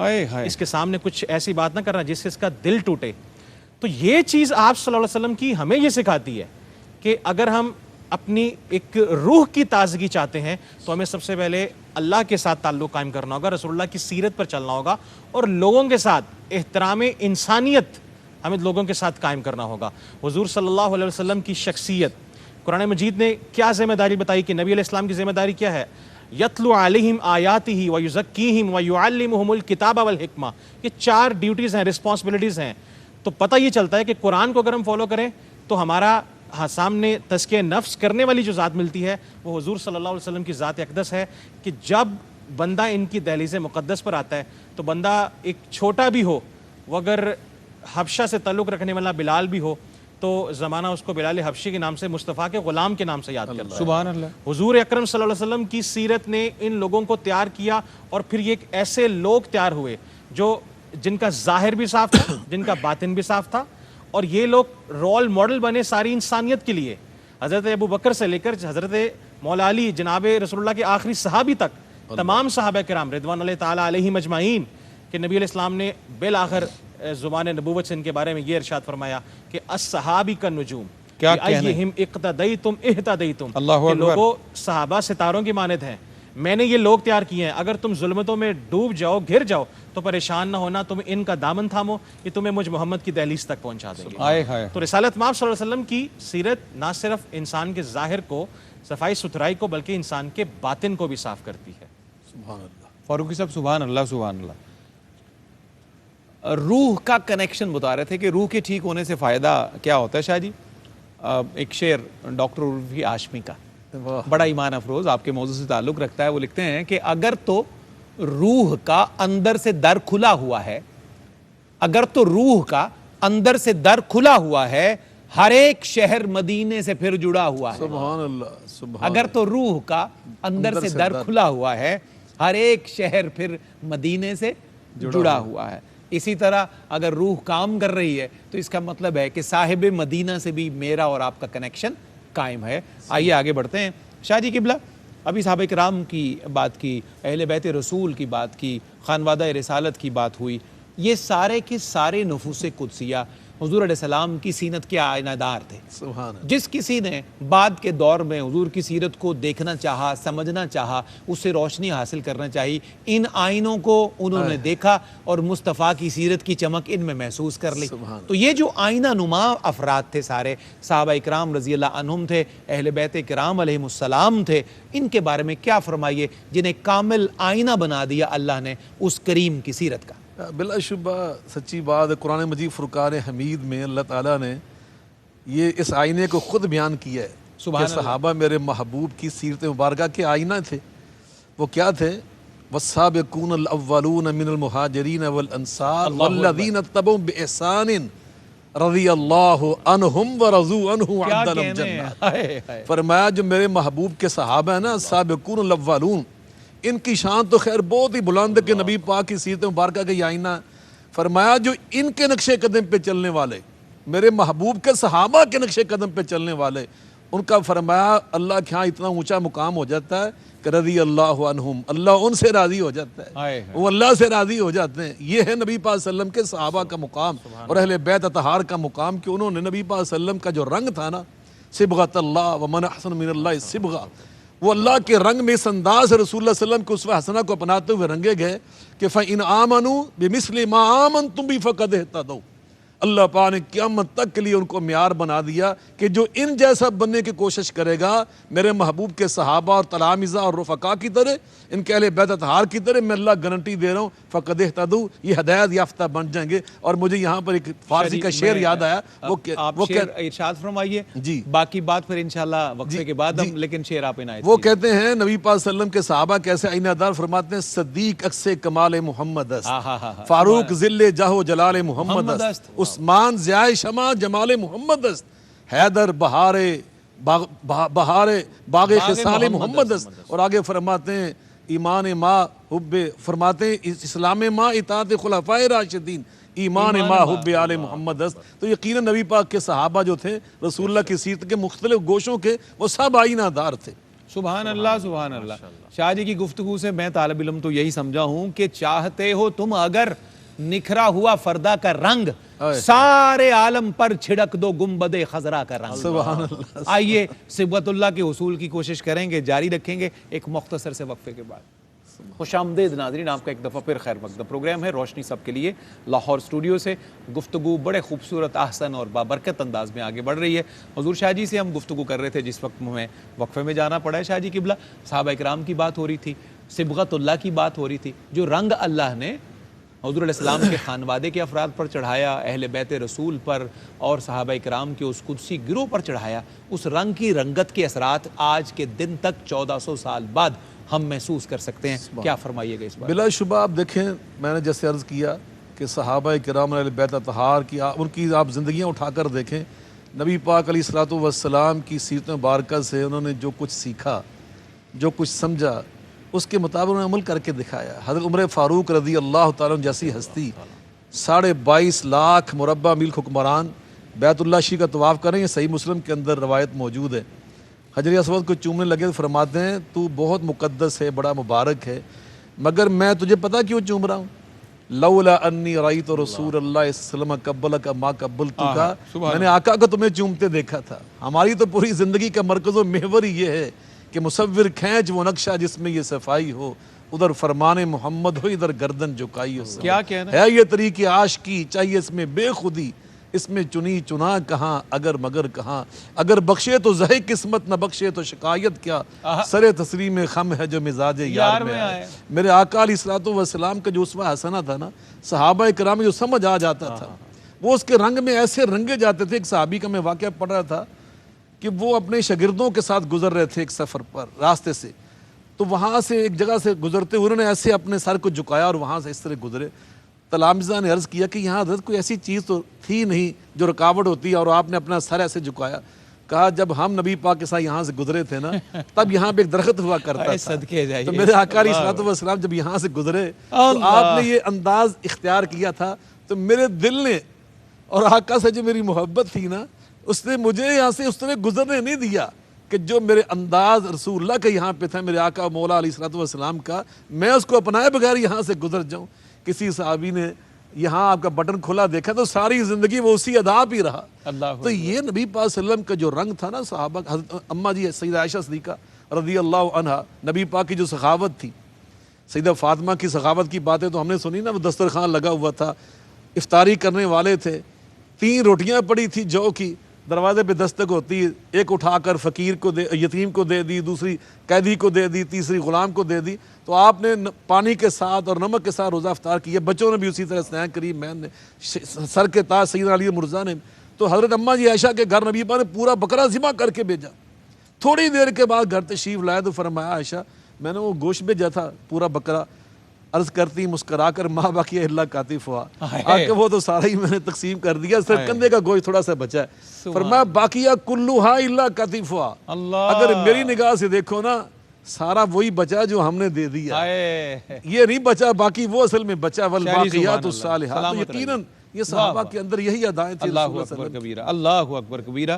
اس کے سامنے کچھ ایسی بات نہ کرنا جس سے اس کا دل ٹوٹے. تو یہ چیز آپ صلی اللہ علیہ وسلم کی ہمیں یہ سکھاتی ہے کہ اگر ہم اپنی ایک روح کی تازگی چاہتے ہیں تو ہمیں سب سے پہلے اللہ کے ساتھ تعلق قائم کرنا ہوگا، رسول اللہ کی سیرت پر چلنا ہوگا، اور لوگوں کے ساتھ احترام انسانیت ہمیں لوگوں کے ساتھ قائم کرنا ہوگا. حضور صلی اللہ علیہ وسلم کی شخصیت، قرآن مجید نے کیا ذمہ داری بتائی کہ نبی علیہ السلام کی ذمہ داری کیا ہے؟ یتلو علیہم آیاتہ ویزکیہم ویعلمہم الکتاب والحکمہ. یہ 4 ڈیوٹیز ہیں، رسپانسبلٹیز ہیں. تو پتہ یہ چلتا ہے کہ قرآن کو اگر ہم فالو کریں تو ہمارا سامنے تزکیہ نفس کرنے والی جو ذات ملتی ہے وہ حضور صلی اللہ علیہ وسلم کی ذات اقدس ہے کہ جب بندہ ان کی دہلیز مقدس پر آتا ہے تو بندہ ایک چھوٹا بھی ہو، وہ اگر حبشہ سے تعلق رکھنے والا بلال بھی ہو تو زمانہ اس کو بلال حبشی کے نام سے، مصطفیٰ کے غلام کے نام سے یاد کرتا ہے.
سبحان اللہ.
حضور اکرم صلی اللہ علیہ وسلم کی سیرت نے ان لوگوں کو تیار کیا، اور پھر یہ ایک ایسے لوگ تیار ہوئے جو جن کا ظاہر بھی صاف تھا، جن کا باطن بھی صاف تھا، اور یہ لوگ رول ماڈل بنے ساری انسانیت کے لیے. حضرت ابو بکر سے لے کر حضرت مولا علی جناب رسول اللہ کے آخری صحابی تک، تمام صحابہ کرام رضوان اللہ تعالی علیہم اجمعین، کہ نبی علیہ السلام نے بالآخر زبان نبوت سے ان کے بارے میں یہ ارشاد فرمایا کہ الصحابی کا نجوم ایہم اقتدیتم اہتدیتم، کہ لوگوں صحابہ ستاروں کی مانند ہیں، میں نے یہ لوگ تیار کیے ہیں، اگر تم ظلمتوں میں ڈوب جاؤ، گر جاؤ تو پریشان نہ ہونا، تم ان کا دامن تھامو، یہ تمہیں مجھ محمد کی دہلیز تک پہنچا دیں گے. تو رسالت مآب صلی اللہ علیہ وسلم کی سیرت نہ صرف انسان کے ظاہر کو، صفائی ستھرائی کو، بلکہ انسان کے باطن کو بھی صاف کرتی ہے.
سبحان اللہ.
فاروقی صاحب سبحان اللہ سبحان اللہ. روح کا کنیکشن بتا رہے تھے کہ روح کے ٹھیک ہونے سے فائدہ کیا ہوتا ہے شاہ جی. ایک شعر ڈاکٹر عرفی ہاشمی کا بڑا ایمان افروز آپ کے موضوع سے تعلق رکھتا ہے. وہ لکھتے ہیں کہ اگر تو روح کا اندر سے در کھلا ہوا ہے، اگر تو روح کا اندر سے در کھلا ہوا ہے، ہر ایک شہر مدینے سے پھر جڑا ہوا ہے.
سبحان اللہ. سبحان
اگر تو روح کا اندر سے در کھلا ہوا ہے، ہر ایک شہر پھر مدینے سے جڑا ہوا ہے. اسی طرح اگر روح کام کر رہی ہے تو اس کا مطلب ہے کہ صاحب مدینہ سے بھی میرا اور آپ کا کنیکشن قائم ہے. آئیے آگے بڑھتے ہیں. شاہ جی قبلہ، ابھی صحابہ کرام کی بات کی، اہل بیت رسول کی بات کی، خانوادہ رسالت کی بات ہوئی، یہ سارے کے سارے نفوس قدسیہ حضور علیہ السلام کی سینت کے آئینہ دار تھے.
سبحان اللہ.
جس کسی نے بعد کے دور میں حضور کی سیرت کو دیکھنا چاہا، سمجھنا چاہا، اس سے روشنی حاصل کرنا چاہی، ان آئینوں کو انہوں نے دیکھا اور مصطفیٰ کی سیرت کی چمک ان میں محسوس کر لی. تو یہ جو آئینہ نما افراد تھے سارے، صحابہ اکرام رضی اللہ عنہم تھے، اہل بیت کرام علیہم السلام تھے، ان کے بارے میں کیا فرمائیے جنہیں کامل آئینہ بنا دیا اللہ نے اس کریم کی سیرت کا؟
بلا شبہ سچی بات ہے، قرآن مجید فرقان حمید میں اللہ تعالیٰ نے یہ اس آئینے کو خود بیان کیا ہے کہ صحابہ میرے محبوب کی سیرت مبارکہ کے آئینہ تھے. وہ کیا تھے والسابقون الاولون من المہاجرین والانصار والذین اتبعوهم بإحسان رضی اللہ عنہم ورضوا عنہ وعد لهم جنات. فرمایا جو میرے محبوب کے صحابہ ہیں نا سابقون الاولون، ان کی شان تو خیر بہت ہی بلند ہے کہ نبی پاک کی سیرت مبارکہ کا یہ آئینہ ہے. فرمایا جو ان کے نقش قدم پہ چلنے والے، میرے محبوب کے صحابہ کے نقش قدم پہ چلنے والے، ان کا فرمایا اللہ کے ہاں اتنا اونچا مقام ہو جاتا ہے کہ رضی اللہ عنہم، اللہ ان سے راضی ہو جاتا ہے، وہ اللہ سے راضی ہو جاتے ہیں. یہ ہے نبی پاک صلی اللہ علیہ وسلم کے صحابہ کا مقام اور اہل بیت اطہار کا مقام کہ انہوں نے نبی پاک صلی اللہ علیہ وسلم کا جو رنگ تھا نا، صبغۃ اللہ ومن احسن من اللہ صبغہ، وہ اللہ کے رنگ میں اس انداز سے رسول اللہ صلی اللہ علیہ وسلم کو اسوہ حسنہ کو اپناتے ہوئے رنگے گئے کہ فَإِنْ آمَنُوا بِمِثْلِ مَا آمَنْتُمْ بِهِ فَقَدْ اهْتَدَوْا. اللہ پاک نے قیامت تک کے لیے ان کو معیار بنا دیا کہ جو ان جیسا بننے کی کوشش کرے گا میرے محبوب کے صحابہ اور تلامذہ اور رفقا کی طرح، ان کے اہل بیت اطہار کی طرح، میں اللہ گارنٹی دے رہا ہوں فقد اہتدوا، یہ ہدایت یافتہ بن جائیں گے. اور مجھے یہاں پر ایک فارسی کا شعر یاد آیا،
آپ شعر ارشاد فرمائیے
جی،
باقی بات پھر انشاءاللہ وقفے کے بعد ہم، لیکن شعر آپ عنایت
وہ کہتے ہیں نبی پاک صلی اللہ علیہ وسلم کے صحابہ کیسے آئینہ دار فرماتے ہیں صدیق عکس کمال محمد است، فاروق ذل جاہ و جلال محمد است، عثمان ضیاء شمع جمال محمد است، حیدر بہار باغ خصال محمد است. اور آگے فرماتے ہیں ایمان ما حب، فرماتے ہیں اسلام ما اطاعت خلفائے راشدین، ایمان ما حب آل محمد است. تو یقیناً نبی پاک کے صحابہ جو تھے رسول اللہ کی سیرت کے مختلف گوشوں کے، وہ سب آئینہ دار تھے.
سبحان اللہ سبحان اللہ. شاہ جی کی گفتگو سے میں طالب علم تو یہی سمجھا ہوں کہ چاہتے ہو تم اگر نکھرا ہوا فردا کا رنگ، سارے عالم پر چھڑک دو گنبد خضرا کا رنگ.
سبحان اللہ.
آئیے صبغۃ اللہ کے حصول کی کوشش کریں گے، جاری رکھیں گے ایک مختصر سے وقفے کے بعد. خوش آمدید ناظرین، آپ کا ایک دفعہ پھر خیر مقدم. پروگرام ہے روشنی سب کے لیے، لاہور اسٹوڈیو سے گفتگو بڑے خوبصورت، احسن اور بابرکت انداز میں آگے بڑھ رہی ہے. حضور شاہ جی سے ہم گفتگو کر رہے تھے جس وقت ہمیں وقفے میں جانا پڑا ہے. شاہ جی قبلہ صحابہ اکرام کی بات ہو رہی تھی، صبغۃ اللہ کی بات ہو رہی تھی. جو رنگ اللہ نے حضور علیہ السلام کے خانوادے کے افراد پر چڑھایا، اہل بیت رسول پر اور صحابہ اکرام کے اس قدسی گروہ پر چڑھایا، اس رنگ کی رنگت کے اثرات آج کے دن تک 1400 سال بعد ہم محسوس کر سکتے ہیں. کیا فرمائیے گا اس بات؟
بلا شبہ آپ دیکھیں، میں نے جیسے عرض کیا کہ صحابہ کرام اہل بیت اطہار کی ان کی آپ زندگیاں اٹھا کر دیکھیں. نبی پاک علیہ الصلوۃ والسلام کی سیرت مبارکہ سے انہوں نے جو کچھ سیکھا، جو کچھ سمجھا، اس کے مطابق انہوں نے عمل کر کے دکھایا. حضرت عمر فاروق رضی اللہ تعالیٰ جیسی ہستی، 22.5 لاکھ مربع میل حکمران، بیت اللہ شریف کا طواف کریں. یہ صحیح مسلم کے اندر روایت موجود ہے. حجر اسود کو چومنے لگے تو فرماتے ہیں تو بہت مقدس ہے، بڑا مبارک ہے، مگر میں تجھے پتہ کیوں چوم رہا ہوں؟ لولا انی رأیت رسول اللہ صلی اللہ علیہ وسلم قبلک ما قبلتک، میں نے آقا کو تمہیں چومتے دیکھا تھا. ہماری تو پوری زندگی کا مرکز و محور ہی یہ ہے کہ مصور کھینچ وہ نقشہ جس میں یہ صفائی ہو، ادھر فرمان محمد ہو، ادھر گردن جھکائی ہو.
کیا کہنا
ہے یہ طریق عاشقی، چاہیے اس میں بے خودی، اس میں چنی چنا کہاں، اگر مگر کہاں، اگر بخشے تو زہے قسمت، نہ بخشے تو شکایت کیا، سر تسلیم خم ہے جو مزاج یار میں آئے. میرے آقا علیہ الصلوۃ والسلام کا جو اسوہ حسنہ تھا نا، صحابہ کرام جو سمجھ آ جاتا تھا، وہ اس کے رنگ میں ایسے رنگے جاتے تھے. ایک صحابی کا میں واقعہ پڑھ رہا تھا کہ وہ اپنے شاگردوں کے ساتھ گزر رہے تھے ایک سفر پر راستے سے، تو وہاں سے ایک جگہ سے گزرتے انہوں نے ایسے اپنے سر کو جھکایا اور وہاں سے اس طرح گزرے. تلامذہ نے عرض کیا کہ یہاں حضرت کوئی ایسی چیز تو تھی نہیں جو رکاوٹ ہوتی ہے اور آپ نے اپنا سر ایسے جھکایا. کہا جب ہم نبی پاک کے ساتھ یہاں سے گزرے تھے نا، تب یہاں پہ ایک درخت ہوا کرتا تھا.
صدقے جائیے.
تو میرے آقا علیہ الصلوۃ والسلام جب یہاں سے گزرے تو آپ نے یہ انداز اختیار کیا تھا، تو میرے دل نے اور آقا سے جو میری محبت تھی نا، اس نے مجھے یہاں سے اس طرح گزرنے نہیں دیا کہ جو میرے انداز رسول اللہ کا یہاں پہ تھا، میرے آقا مولا علیہ الصلوۃ والسلام کا، میں اس کو اپنائے بغیر یہاں سے گزر جاؤں. کسی صحابی نے یہاں آپ کا بٹن کھلا دیکھا تو ساری زندگی وہ اسی ادا پہ رہا. تو یہ نبی پاک صلی اللہ علیہ وسلم کا جو رنگ تھا نا، صحابہ حضرت اماں جی سیدہ عائشہ صدیقہ رضی اللہ عنہا، نبی پاک کی جو سخاوت تھی، سیدہ فاطمہ کی سخاوت کی باتیں تو ہم نے سنی نا. وہ دسترخوان لگا ہوا تھا، افطاری کرنے والے تھے، 3 روٹیاں پڑی تھی جو کی، دروازے پہ دستک ہوتی، ایک اٹھا کر فقیر کو دے، یتیم کو دے دی، دوسری قیدی کو دے دی، تیسری غلام کو دے دی. تو آپ نے پانی کے ساتھ اور نمک کے ساتھ روزہ افطار کیا. بچوں نے بھی اسی طرح سنین کری، میں نے سر کے تاج سیدنا علی مرزا نے. تو حضرت اماں جی عائشہ کے گھر نبی پاک نے پورا بکرا ذبح کر کے بھیجا. تھوڑی دیر کے بعد گھر تشریف لائے تو فرمایا عائشہ میں نے وہ گوشت بھیجا تھا پورا بکرا، عرض کرتی مسکرا کر ماں باقی اللہ کاتف ہوا، آگے وہ تو سارا ہی میں نے تقسیم کر دیا، صرف کندھے کا گوشت تھوڑا سا بچا ہے، فرمایا باقیہ کلھا الا کاتف ہوا، اگر میری نگاہ سے دیکھو نا سارا وہی بچا جو ہم نے دے دیا، یہ نہیں بچا باقی وہ اصل میں بچا، والباقیات الصالحات، تو یقیناً یہ صحابہ کے اندر یہی ادائیں تھیں۔
اللہ اکبر کبیرہ، اللہ اکبر کبیرہ۔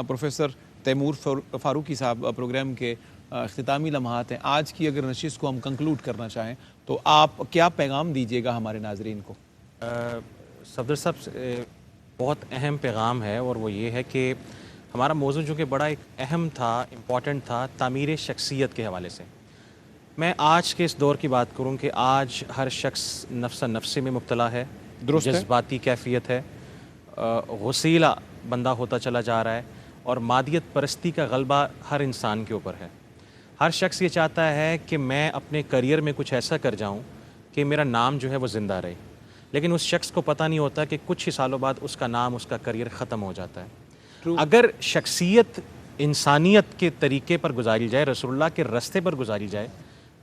پروفیسر تیمور فاروقی صاحب، پروگرام کے اختتامی لمحات ہیں، آج کی اگر نشست کو ہم کنکلوڈ کرنا چاہیں تو آپ کیا پیغام دیجیے گا ہمارے ناظرین کو؟
صفدر صاحب بہت اہم پیغام ہے، اور وہ یہ ہے کہ ہمارا موضوع جو کہ بڑا ایک اہم تھا، امپورٹنٹ تھا، تعمیر شخصیت کے حوالے سے۔ میں آج کے اس دور کی بات کروں کہ آج ہر شخص نفس نفسی میں مبتلا ہے، جذباتی کیفیت ہے، غسیلہ بندہ ہوتا چلا جا رہا ہے، اور مادیت پرستی کا غلبہ ہر انسان کے اوپر ہے۔ ہر شخص یہ چاہتا ہے کہ میں اپنے کریئر میں کچھ ایسا کر جاؤں کہ میرا نام جو ہے وہ زندہ رہے، لیکن اس شخص کو پتہ نہیں ہوتا کہ کچھ ہی سالوں بعد اس کا نام، اس کا کریئر ختم ہو جاتا ہے۔ اگر شخصیت انسانیت کے طریقے پر گزاری جائے، رسول اللہ کے رستے پر گزاری جائے،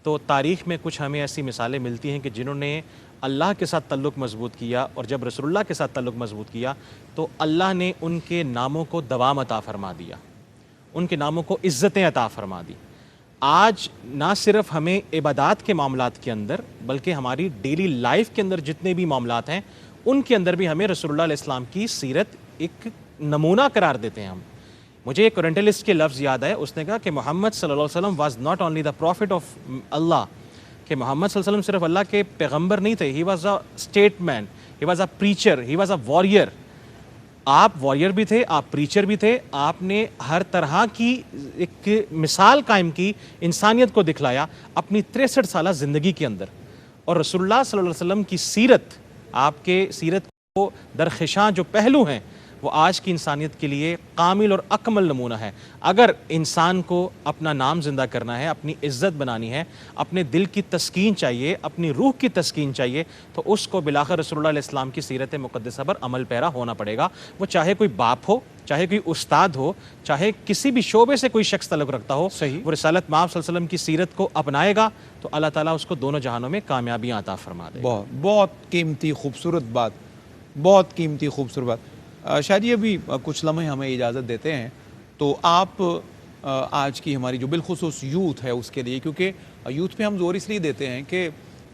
تو تاریخ میں کچھ ہمیں ایسی مثالیں ملتی ہیں کہ جنہوں نے اللہ کے ساتھ تعلق مضبوط کیا، اور جب رسول اللہ کے ساتھ تعلق مضبوط کیا تو اللہ نے ان کے ناموں کو دوام عطا فرما دیا، ان کے ناموں کو عزتیں عطا فرما دی۔ آج نہ صرف ہمیں عبادات کے معاملات کے اندر بلکہ ہماری ڈیلی لائف کے اندر جتنے بھی معاملات ہیں ان کے اندر بھی ہمیں رسول اللہ علیہ السلام کی سیرت ایک نمونہ قرار دیتے ہیں ہم۔ مجھے ایک اورینٹلسٹ کے لفظ یاد ہے، اس نے کہا کہ محمد صلی اللہ علیہ وسلم was not only the prophet of Allah, کہ محمد صلی اللہ علیہ وسلم صرف اللہ کے پیغمبر نہیں تھے، he was a statesman, he was a preacher, he was a warrior. آپ واریر بھی تھے، آپ پریچر بھی تھے، آپ نے ہر طرح کی ایک مثال قائم کی، انسانیت کو دکھلایا اپنی 63 سالہ زندگی کے اندر۔ اور رسول اللہ صلی اللہ علیہ وسلم کی سیرت، آپ کے سیرت کو درخشاں جو پہلو ہیں وہ آج کی انسانیت کے لیے کامل اور اکمل نمونہ ہے۔ اگر انسان کو اپنا نام زندہ کرنا ہے، اپنی عزت بنانی ہے، اپنے دل کی تسکین چاہیے، اپنی روح کی تسکین چاہیے، تو اس کو بلاخر رسول اللہ علیہ السلام کی سیرت مقدسہ پر عمل پیرا ہونا پڑے گا۔ وہ چاہے کوئی باپ ہو، چاہے کوئی استاد ہو، چاہے کسی بھی شعبے سے کوئی شخص تعلق رکھتا ہو، وہ رسالت مآب صلی اللہ علیہ وسلم کی سیرت کو اپنائے گا تو اللہ تعالیٰ اس کو دونوں جہانوں میں کامیابیاں عطا فرما دے گا۔
بہت قیمتی خوبصورت بات، بہت قیمتی خوبصورت بات۔ شاید یہ بھی کچھ لمحے ہمیں اجازت دیتے ہیں تو آپ آج کی ہماری جو بالخصوص یوتھ ہے اس کے لیے، کیونکہ یوتھ پہ ہم زور اس لیے دیتے ہیں کہ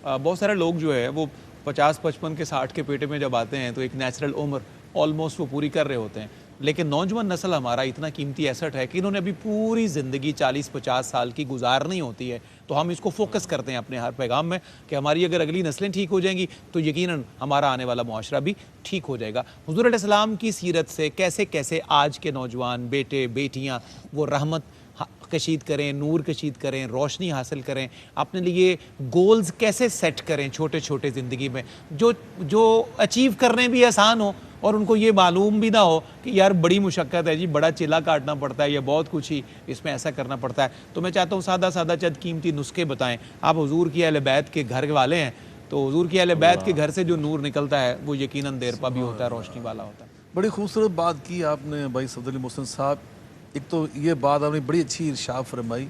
بہت سارے لوگ جو ہے وہ 50 55 کے 60 کے پیٹے میں جب آتے ہیں تو ایک نیچرل عمر آلموسٹ وہ پوری کر رہے ہوتے ہیں، لیکن نوجوان نسل ہمارا اتنا قیمتی ایسٹ ہے کہ انہوں نے ابھی پوری زندگی 40-50 سال کی گزارنی ہوتی ہے، تو ہم اس کو فوکس کرتے ہیں اپنے ہر پیغام میں کہ ہماری اگر اگلی نسلیں ٹھیک ہو جائیں گی تو یقیناً ہمارا آنے والا معاشرہ بھی ٹھیک ہو جائے گا۔ حضور علیہ السلام کی سیرت سے کیسے کیسے آج کے نوجوان بیٹے بیٹیاں وہ رحمت کشید کریں، نور کشید کریں، روشنی حاصل کریں، اپنے لیے گولز کیسے سیٹ کریں چھوٹے چھوٹے زندگی میں جو اچیو کرنے بھی آسان ہو اور ان کو یہ معلوم بھی نہ ہو کہ یار بڑی مشقت ہے جی، بڑا چلا کاٹنا پڑتا ہے یا بہت کچھ ہی اس میں ایسا کرنا پڑتا ہے۔ تو میں چاہتا ہوں سادہ سادہ چند قیمتی نسخے بتائیں۔ آپ حضور کی اہل بیت کے گھر والے ہیں تو حضور کی اہل بیت کے گھر سے جو نور نکلتا ہے وہ یقیناً دیر پا بھی ہوتا ہے، روشنی والا ہوتا ہے۔
بڑی خوبصورت بات کی آپ نے بھائی صفدر علی محسن صاحب۔ ایک تو یہ بات آپ نے بڑی اچھی ارشاد فرمائی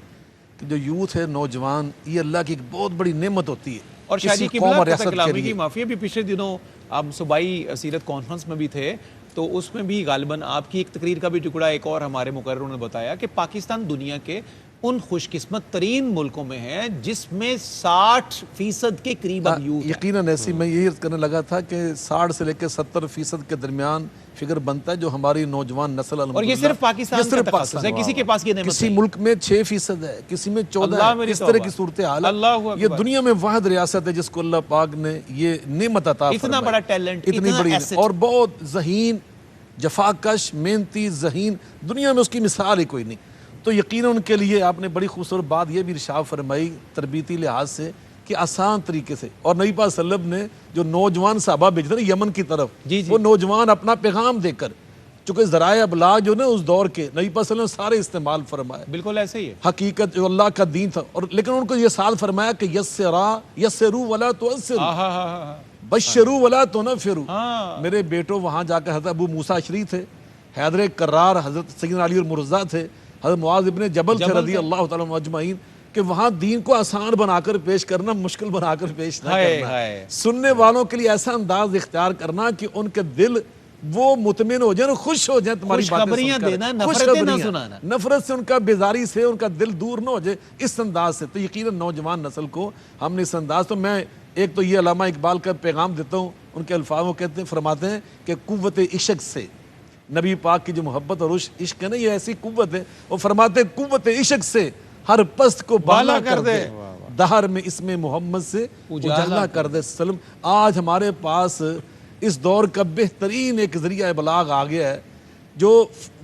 کہ جو یوتھ ہے، نوجوان، یہ اللہ کی ایک بہت بڑی نعمت ہوتی ہے،
اور شاید یہ کلامی کی معافی بھی پچھلے دنوں آپ صوبائی سیرت کانفرنس میں بھی تھے تو اس میں بھی غالباً آپ کی ایک تقریر کا بھی ٹکڑا ایک اور ہمارے مقرروں نے بتایا کہ پاکستان دنیا کے ان خوش قسمت ترین ملکوں میں ہے جس میں 60% کے قریب اب یوتھ ہے۔
یقیناً ایسی میں یہی عرض کرنے لگا تھا کہ 60 سے لے کے 70% کے درمیان فگر بنتا ہے جو ہماری نوجوان نسل،
اور یہ صرف پاکستان کا تخصص ہے، کسی کے پاس یہ نعمت
کسی ملک میں 6% ہے، کسی میں 14% ہے، اس طرح کی صورتحال ہے۔ یہ دنیا میں واحد ریاست ہے جس کو اللہ پاک نے یہ نعمت عطا فرمائی،
اتنا بڑا ٹیلنٹ،
اتنی بڑی اور بہت ذہین، جفاکش، محنتی، ذہین، دنیا میں اس کی مثال ہی کوئی نہیں۔ تو یقیناً ان کے لیے آپ نے بڑی خوبصورت بات یہ بھی ارشاد فرمائی تربیتی لحاظ سے کہ آسان طریقے سے، اور نبی پاک صلی اللہ علیہ وسلم نے جو نوجوان صحابہ بھیجے تھے نا یمن کی طرف، وہ نوجوان اپنا پیغام دے کر، چونکہ ذرائع ابلاغ جو نا اس دور کے نبی پاک صلی اللہ علیہ وسلم سارے استعمال فرمائے،
بالکل ایسے ہی ہے
حقیقت جو اللہ کا دین تھا، اور لیکن ان کو یہ ساتھ فرمایا کہ یسروا ولا تعسروا، بشروا ولا تنفروا۔ میرے بیٹوں وہاں جا کر حضرت ابو موسیٰ اشعری تھے، حیدر کرار، حضرت سیدنا علی المرتضیٰ تھے، حضرت معاذ ابن جبل تھے رضی اللہ تعالیٰ عنہ اجمعین، کہ وہاں دین کو آسان بنا کر پیش کرنا، مشکل بنا کر پیش نہ
ہائے
کرنا،
ہائے۔
سننے والوں کے لیے ایسا انداز اختیار کرنا کہ ان کے دل وہ مطمئن ہو جائیں، خوش ہو جائیں تمہاری باتیں
خوشخبریاں
سن کر،
دینا، نفرتیں نہ
خوشخبریاں،
سنانا۔
نفرت سے ان کا بیزاری سے ان کا دل دور نہ ہو جائے اس انداز سے۔ تو یقیناً نوجوان نسل کو ہم نے اس انداز، تو میں ایک تو یہ علامہ اقبال کا پیغام دیتا ہوں، ان کے الفاظ وہ کہتے ہیں، فرماتے ہیں کہ قوت عشق سے، نبی پاک کی جو محبت اور عشق ہے نا، یہ ایسی قوت ہے، وہ فرماتے ہیں قوت عشق سے ہر پست کو بالا کر دے، دہر میں اس میں محمد سے اجالا کر دے سلم۔ آج ہمارے پاس اس دور کا بہترین ایک ذریعہ ابلاغ آ گیا ہے جو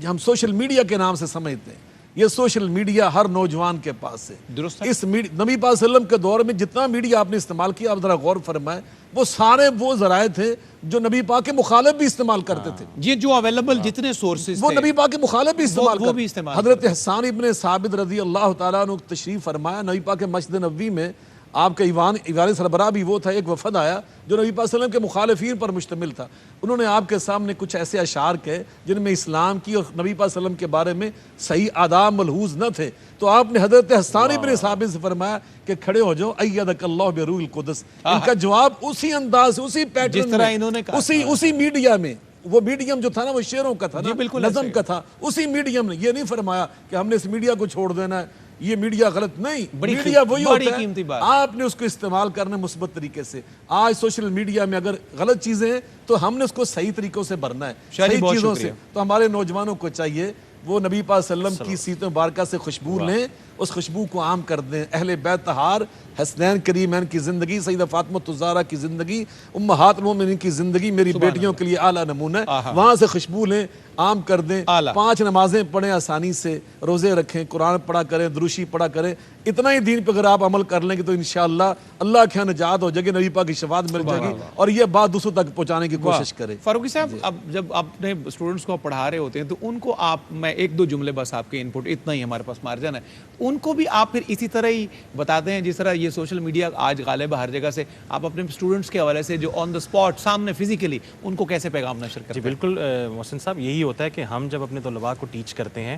ہم سوشل میڈیا کے نام سے سمجھتے ہیں۔ یہ سوشل میڈیا ہر نوجوان کے پاس ہے۔
درست ہے۔
اس نبی پاک صلی اللہ علیہ وسلم کے دور میں جتنا میڈیا آپ نے استعمال کیا، آپ ذرا غور فرمائیں، وہ سارے وہ ذرائع تھے جو نبی پاک کے مخالف بھی استعمال کرتے تھے۔
یہ جو اویلیبل جتنے سورسز
وہ نبی پاک کے مخالف بھی استعمال
وہ
کرتے
بھی استعمال
حضرت حسان ابن ثابت رضی اللہ تعالیٰ عنہ تشریف فرمایا، نبی پاک کے مسجد نبوی میں آپ کا ایوان سربراہ بھی وہ تھا، ایک وفد آیا جو نبی پاک صلی اللہ علیہ وسلم کے مخالفین پر مشتمل تھا۔ انہوں نے آپ کے سامنے کچھ ایسے اشعار کہے جن میں اسلام کی اور نبی پاک صلی اللہ علیہ وسلم کے بارے میں صحیح آداب ملحوظ نہ تھے، تو آپ نے حضرت حسان ابن ثابت سے فرمایا کہ کھڑے ہو جاؤ، ایدک اللہ بروح القدس۔ ان کا جواب اسی انداز، اسی پیٹرن
جس طرح انہوں نے کہا،
اسی میڈیا میں، وہ میڈیم جو تھا نا وہ شعروں کا تھا نا،
بالکل
نظم کا تھا، اسی میڈیم نے یہ نہیں فرمایا کہ ہم نے اس میڈیا کو چھوڑ دینا ہے، یہ میڈیا غلط نہیں، میڈیا وہی ہوتا ہے، آپ نے اس کو استعمال کرنا مثبت طریقے سے۔ آج سوشل میڈیا میں اگر غلط چیزیں ہیں تو ہم نے اس کو صحیح طریقوں سے بھرنا ہے، صحیح چیزوں سے۔ تو ہمارے نوجوانوں کو چاہیے وہ نبی پاک صلی اللہ علیہ وسلم کی سیرت مبارکہ سے خوشبو لیں، اس خوشبو کو عام کر دیں۔ اہل بیت طہار، حسنین کریمین کی زندگی، سیدہ فاطمہ الزہرا کی زندگی، امہات المومنین کی زندگی میری بیٹیوں کے لیے اعلیٰ نمونہ ہے، وہاں سے خوشبو لیں، عام کر دیں۔ 5 نمازیں پڑھیں آسانی سے، روزے رکھیں، قرآن پڑھا کریں، دروشی پڑھا کریں، اتنا ہی دین پہ اگر آپ عمل کر لیں گے تو انشاءاللہ اللہ کے ہاں نجات ہو جائے گی، نبی پاک کی شفاعت مل جائے گی، اور یہ بات دوسروں تک پہنچانے کی کوشش کریں۔
فاروقی صاحب، اب جب آپ نے اسٹوڈنٹس کو پڑھا رہے ہوتے ہیں تو ان کو آپ، میں 1-2 جملے بس آپ کے انپٹ، اتنا ہی ہمارے پاس مارجن ہے، ان کو بھی آپ پھر اسی طرح ہی بتاتے ہیں جس طرح یہ سوشل میڈیا آج غالب ہے ہر جگہ سے، آپ اپنے اسٹوڈنٹس کے حوالے سے جو آن دا اسپاٹ سامنے فزیکلی ان کو کیسے پیغام نشر کرتے ہیں؟
جی بالکل محسن صاحب، یہی ہوتا ہے کہ ہم جب اپنے طلباء کو ٹیچ کرتے ہیں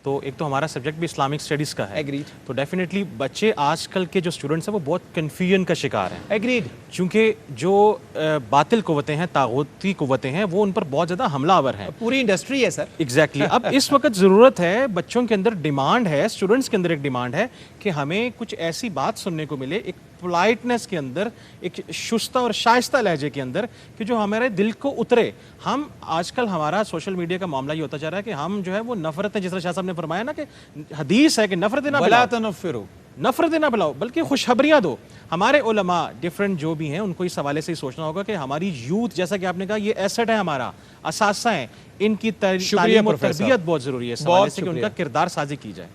تو ایک تو ہمارا سبجیکٹ بھی اسلامک اسٹڈیز کا ہے،
ایگریڈ،
تو ڈیفینیٹلی بچے آج کل کے جو اسٹوڈنٹس ہیں وہ بہت کنفیوژن کا شکار ہیں،
ایگریڈ،
چونکہ جو باطل قوتیں ہیں، طاغوتی قوتیں ہیں، وہ ان پر بہت زیادہ حملہ آور ہیں،
پوری انڈسٹری ہے سر۔
ایگزیکٹلی۔ اب اس وقت ضرورت ہے، بچوں کے اندر ڈیمانڈ ہے، اسٹوڈنٹس کے اندر ایک ڈیمانڈ ہے کہ ہمیں کچھ ایسی بات سننے کو ملے، ایک پولائٹنس کے اندر، ایک شستہ اور شائستہ لہجے کے اندر، کہ جو ہمارے دل کو اترے۔ ہم آج کل ہمارا سوشل میڈیا کا معاملہ یہ ہوتا جا رہا ہے کہ ہم جو ہے وہ نفرتیں، جس طرح شاہ صاحب نے فرمایا نا کہ حدیث ہے کہ نفرتیں نہ
ولا
پھیلاؤ،
تنفروا،
نفرتیں نہ پھیلاؤ بلکہ خوشخبریاں دو۔ ہمارے علماء ڈفرینٹ جو بھی ہیں ان کو اس حوالے سے سوچنا ہوگا کہ ہماری یوتھ، جیسا کہ آپ نے کہا، یہ ایسٹ ہے، ہمارا اثاثہ ہے، ان کی تعلیم اور تربیت بہت ضروری ہے، اس حوالے سے کہ ان کا کردار سازی کی جائے۔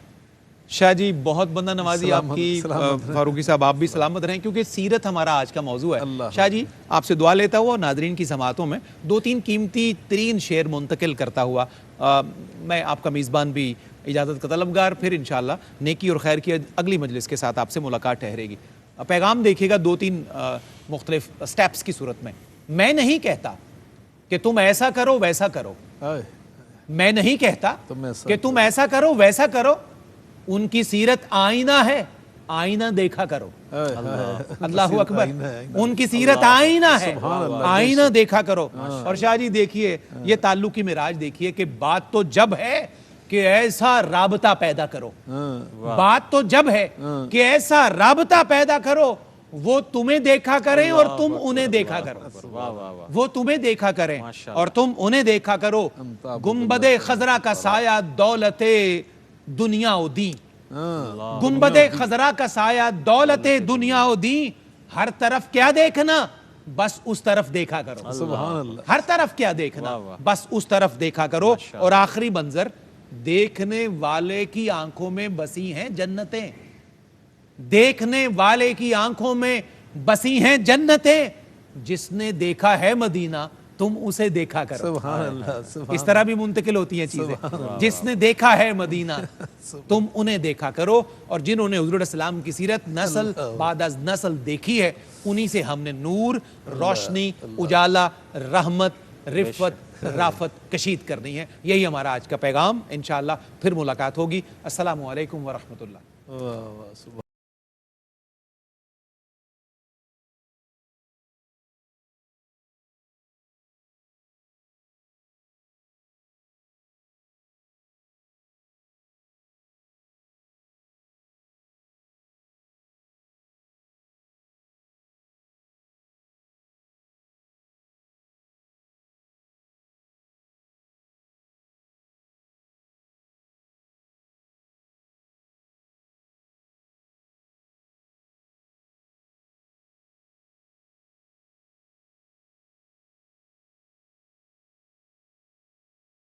شاہ جی بہت بندہ نوازی آپ کی، فاروقی صاحب آپ بھی سلامت رہیں، کیونکہ سیرت ہمارا آج کا موضوع ہے۔ شاہ جی آپ سے دعا لیتا ہوا اور ناظرین کی سماعتوں میں 2-3 قیمتی ترین شعر منتقل کرتا ہوا میں آپ کا میزبان بھی اجازت کا طلبگار، پھر انشاءاللہ نیکی اور خیر کی اگلی مجلس کے ساتھ آپ سے ملاقات ٹھہرے گی۔ پیغام دیکھیے گا 2-3 مختلف سٹیپس کی صورت میں نہیں کہتا کہ تم ایسا کرو ویسا کرو، میں نہیں کہتا کہ تم ایسا کرو ویسا کرو، ان کی سیرت آئینہ ہے، آئینہ دیکھا کرو۔ اللہ اکبر، ان کی سیرت آئینہ ہے، آئینہ دیکھا کرو۔ اور شاہ جی دیکھیے یہ تعلق کی معراج دیکھیے کہ بات تو جب ہے کہ ایسا رابطہ پیدا کرو، بات تو جب ہے کہ ایسا رابطہ پیدا کرو، وہ تمہیں دیکھا کریں اور تم انہیں دیکھا کرو، وہ تمہیں دیکھا کریں اور تم انہیں دیکھا کرو۔ گنبد خضرا کا سایہ دولت دنیا و دین، گنبد خضرا کا سایہ دولت دنیا و دین، ہر طرف کیا دیکھنا بس اس طرف دیکھا کرو،
سبحان اللہ،
ہر طرف کیا دیکھنا بس اس طرف دیکھا کرو۔ اور آخری منظر، دیکھنے والے کی آنکھوں میں بسی ہیں جنتیں، دیکھنے والے کی آنکھوں میں بسی ہیں جنتیں، جس نے دیکھا ہے مدینہ تم اسے دیکھا کرو۔
سبحان اللہ،
اس طرح بھی منتقل ہوتی ہیں چیزیں، جس نے دیکھا ہے مدینہ تم انہیں دیکھا کرو۔ اور جنہوں نے حضور السلام کی سیرت نسل بعد از نسل دیکھی ہے، انہی سے ہم نے نور، روشنی، اجالا، رحمت، رفت، رافت کشید کرنی ہے۔ یہی ہمارا آج کا پیغام، انشاءاللہ پھر ملاقات ہوگی۔ السلام علیکم ورحمۃ اللہ۔